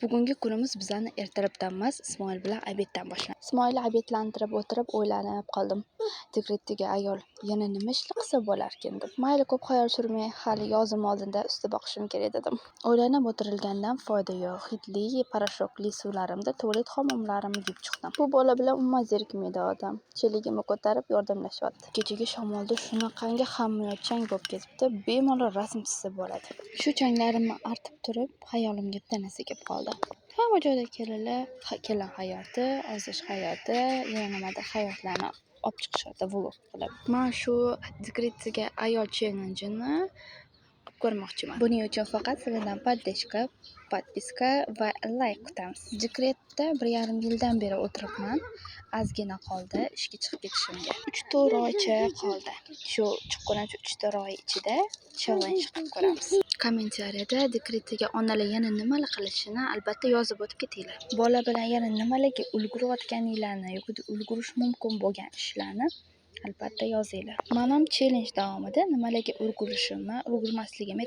Bugungi kunimiz bizani ertalabdan emas, Ismoil bilan obeddan boshlanadi. Ismoilni obedlantirib o'tirib o'ylanib qoldim. Dekretdagi ayol yana nima ishli qilsa bo'larkin deb. Mayli, ko'p xayol surmay, hali yozim oldinda usta boqishim kerak dedim. O'ylanib o'tirilgandan foyda yo'q. Hidli, parashokli suvlarimda tualet hammomlarimni yuvib chiqdim. Bu bola bilan umuman zerikmaydi odam. Cheligimni ko'tarib yordamlashyapti. Kechagi shamolda shunaqangi hamyonchang bo'lib ketibdi, bemalol rasm chizsa bo'ladi. Shu changlarimni artib turib, xayolimga bitta narsa kelib qoldi. Hamma joyda kelin hayoti, ozish hayoti, yana nimadir hayotlarni olib chiqishadi vlog qilib. Men shu dekretdagi ayol challenge'ini ko'rmoqchiman. Buning uchun faqat sizlardan podpiska va like kutamiz. Dekretda 1,5 yildan beri o'tiribman. Ozgina qoldi ishga chiqib ketishimga. 3-4 oycha qoldi. Shu chiqquncha 3-4 oy ichida challenge qilib ko'ramiz. Kommentariyada dekretdagi onalar yana nimalar qilishini albatta yozib o'tib ketinglar. Bola bilan yana nimalarga ulgurayotganinglarni yoki ulgurish mumkin bo'lgan ishlarni albatta yozinglar. Men ham challenge davomida nimalarga ulgurishimni, ulgurmasligimni